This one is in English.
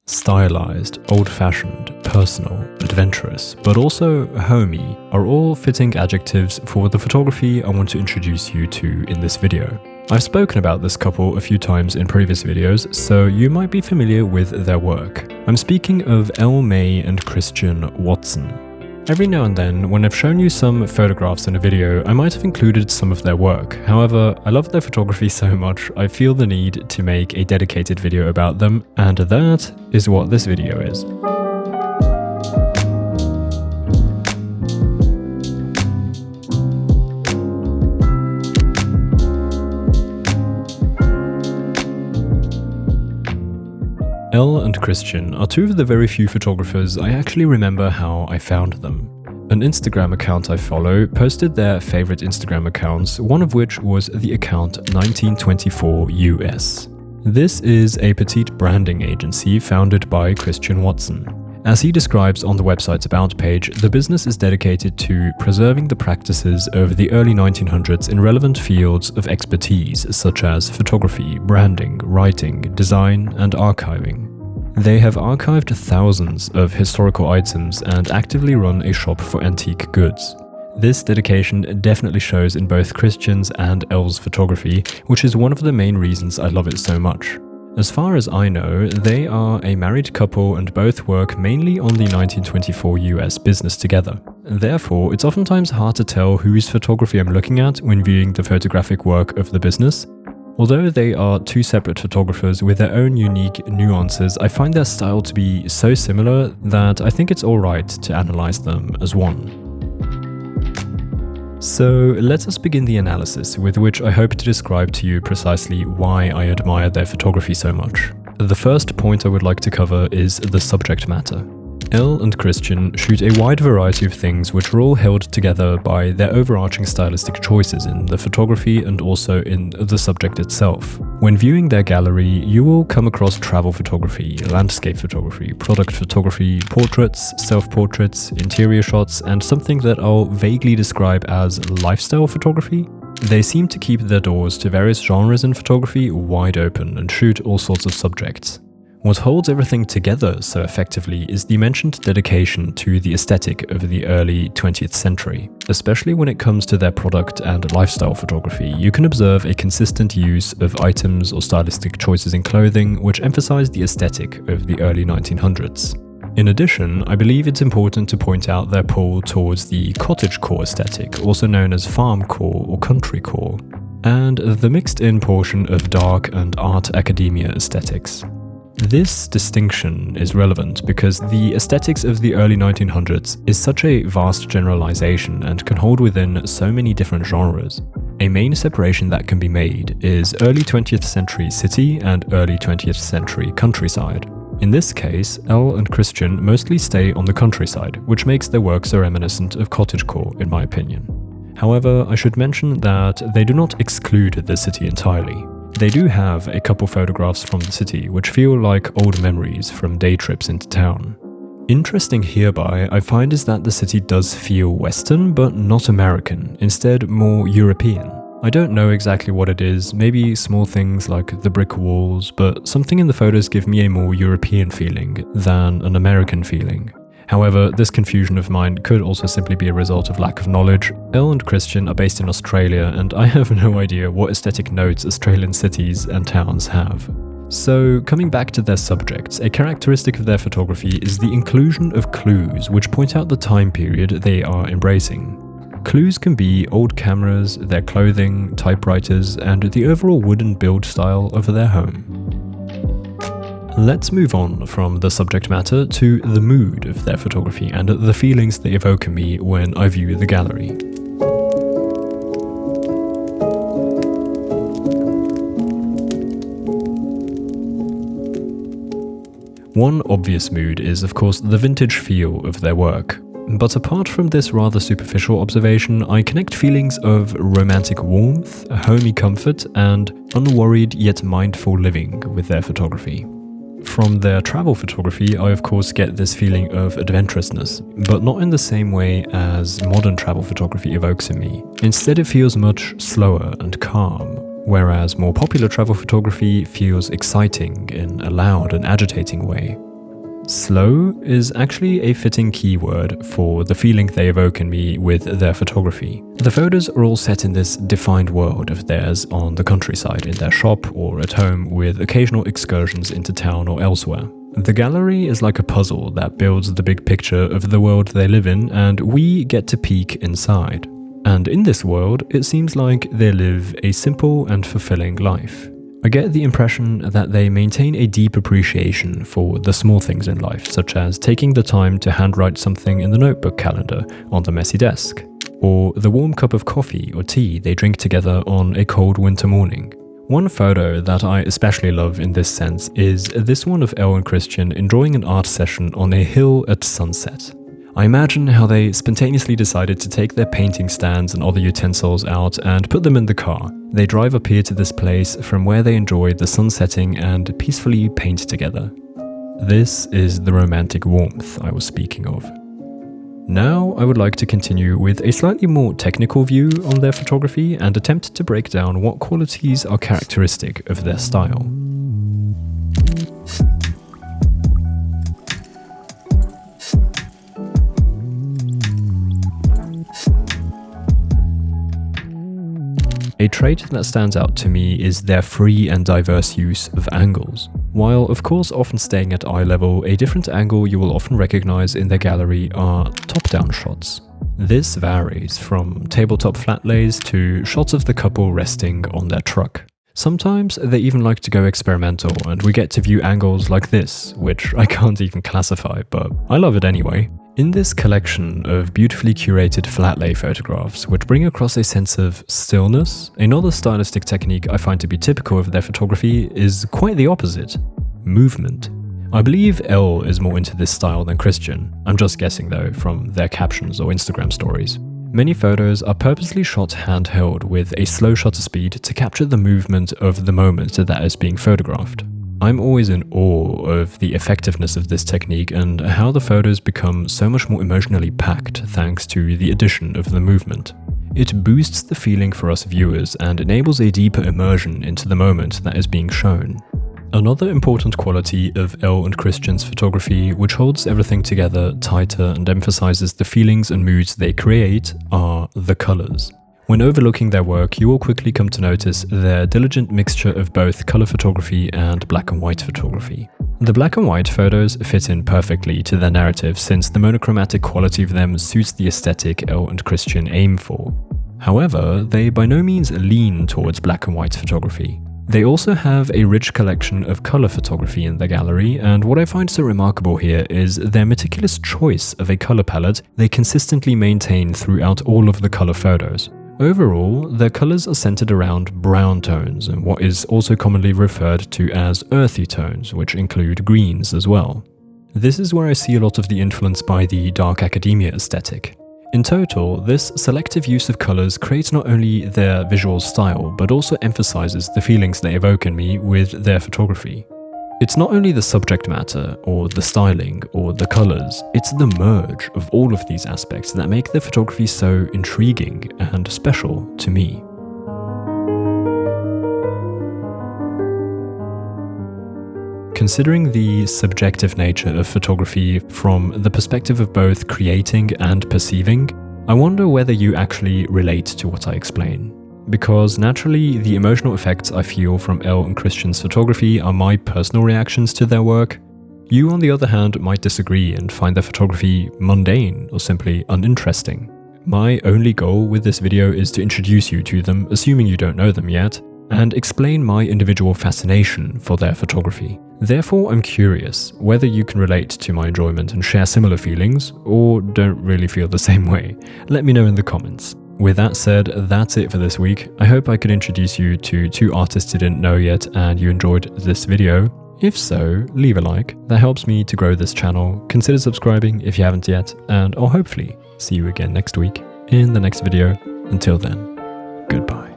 Stylized, old-fashioned, personal, adventurous, but also homey are all fitting adjectives for the photography I want to introduce you to in this video. I've spoken about this couple a few times in previous videos, so you might be familiar with their work. I'm speaking of Elle-May and Christian Watson. Every now and then, when I've shown you some photographs in a video, I might have included some of their work. However, I love their photography so much, I feel the need to make a dedicated video about them, and that is what this video is. Elle and Christian are two of the very few photographers I actually remember how I found them. An Instagram account I follow posted their favorite Instagram accounts, one of which was the account 1924US. This is a petite branding agency founded by Christian Watson. As he describes on the website's About page, the business is dedicated to preserving the practices of the early 1900s in relevant fields of expertise such as photography, branding, writing, design, and archiving. They have archived thousands of historical items and actively run a shop for antique goods. This dedication definitely shows in both Christian's and Elle's photography, which is one of the main reasons I love it so much. As far as I know, they are a married couple and both work mainly on the 1924 US business together. Therefore, it's oftentimes hard to tell whose photography I'm looking at when viewing the photographic work of the business. Although they are two separate photographers with their own unique nuances, I find their style to be so similar that I think it's alright to analyze them as one. So let us begin the analysis, with which I hope to describe to you precisely why I admire their photography so much. The first point I would like to cover is the subject matter. Elle and Christian shoot a wide variety of things which are all held together by their overarching stylistic choices in the photography and also in the subject itself. When viewing their gallery, you will come across travel photography, landscape photography, product photography, portraits, self-portraits, interior shots, and something that I'll vaguely describe as lifestyle photography. They seem to keep their doors to various genres in photography wide open and shoot all sorts of subjects. What holds everything together so effectively is the mentioned dedication to the aesthetic of the early 20th century. Especially when it comes to their product and lifestyle photography, you can observe a consistent use of items or stylistic choices in clothing which emphasize the aesthetic of the early 1900s. In addition, I believe it's important to point out their pull towards the Cottage Core aesthetic, also known as farm core or country core, and the mixed-in portion of dark and art academia aesthetics. This distinction is relevant because the aesthetics of the early 1900s is such a vast generalization and can hold within so many different genres. A main separation that can be made is early 20th century city and early 20th century countryside. In this case, Elle and Christian mostly stay on the countryside, which makes their work so reminiscent of cottagecore in my opinion. However, I should mention that they do not exclude the city entirely. They do have a couple photographs from the city which feel like old memories from day trips into town. Interesting hereby, I find is that the city does feel Western but not American, instead more European. I don't know exactly what it is, maybe small things like the brick walls, but something in the photos give me a more European feeling than an American feeling. However, this confusion of mine could also simply be a result of lack of knowledge. Elle and Christian are based in Australia, and I have no idea what aesthetic notes Australian cities and towns have. So, coming back to their subjects, a characteristic of their photography is the inclusion of clues which point out the time period they are embracing. Clues can be old cameras, their clothing, typewriters, and the overall wooden build style of their home. Let's move on from the subject matter to the mood of their photography and the feelings they evoke in me when I view the gallery. One obvious mood is, of course, the vintage feel of their work. But apart from this rather superficial observation, I connect feelings of romantic warmth, homey comfort, and unworried yet mindful living with their photography. From their travel photography, I of course get this feeling of adventurousness, but not in the same way as modern travel photography evokes in me. Instead, it feels much slower and calm, whereas more popular travel photography feels exciting in a loud and agitating way. Slow is actually a fitting keyword for the feeling they evoke in me with their photography. The photos are all set in this defined world of theirs on the countryside, in their shop or at home, with occasional excursions into town or elsewhere. The gallery is like a puzzle that builds the big picture of the world they live in, and we get to peek inside. And in this world, it seems like they live a simple and fulfilling life. I get the impression that they maintain a deep appreciation for the small things in life, such as taking the time to handwrite something in the notebook calendar on the messy desk, or the warm cup of coffee or tea they drink together on a cold winter morning. One photo that I especially love in this sense is this one of Elle and Christian enjoying an art session on a hill at sunset. I imagine how they spontaneously decided to take their painting stands and other utensils out and put them in the car. They drive up here to this place from where they enjoy the sun setting and peacefully paint together. This is the romantic warmth I was speaking of. Now I would like to continue with a slightly more technical view on their photography and attempt to break down what qualities are characteristic of their style. A trait that stands out to me is their free and diverse use of angles. While of course often staying at eye level, a different angle you will often recognize in their gallery are top-down shots. This varies from tabletop flat lays to shots of the couple resting on their truck. Sometimes they even like to go experimental, and we get to view angles like this, which I can't even classify, but I love it anyway. In this collection of beautifully curated flat lay photographs, which bring across a sense of stillness, another stylistic technique I find to be typical of their photography is quite the opposite: movement. I believe Elle is more into this style than Christian. I'm just guessing though, from their captions or Instagram stories. Many photos are purposely shot handheld with a slow shutter speed to capture the movement of the moment that is being photographed. I'm always in awe of the effectiveness of this technique and how the photos become so much more emotionally packed thanks to the addition of the movement. It boosts the feeling for us viewers and enables a deeper immersion into the moment that is being shown. Another important quality of Elle and Christian's photography, which holds everything together tighter and emphasizes the feelings and moods they create, are the colors. When overlooking their work, you will quickly come to notice their diligent mixture of both color photography and black and white photography. The black and white photos fit in perfectly to their narrative since the monochromatic quality of them suits the aesthetic Elle and Christian aim for. However, they by no means lean towards black and white photography. They also have a rich collection of color photography in their gallery, and what I find so remarkable here is their meticulous choice of a color palette they consistently maintain throughout all of the color photos. Overall, their colors are centered around brown tones and what is also commonly referred to as earthy tones, which include greens as well. This is where I see a lot of the influence by the dark academia aesthetic. In total, this selective use of colors creates not only their visual style, but also emphasizes the feelings they evoke in me with their photography. It's not only the subject matter, or the styling, or the colors, it's the merge of all of these aspects that make their photography so intriguing and special to me. Considering the subjective nature of photography from the perspective of both creating and perceiving, I wonder whether you actually relate to what I explain. Because naturally, the emotional effects I feel from Elle and Christian's photography are my personal reactions to their work. You, on the other hand, might disagree and find their photography mundane or simply uninteresting. My only goal with this video is to introduce you to them, assuming you don't know them yet, and explain my individual fascination for their photography. Therefore, I'm curious whether you can relate to my enjoyment and share similar feelings, or don't really feel the same way. Let me know in the comments. With that said, that's it for this week. I hope I could introduce you to two artists you didn't know yet and you enjoyed this video. If so, leave a like. That helps me to grow this channel. Consider subscribing if you haven't yet, and I'll hopefully see you again next week in the next video. Until then, goodbye.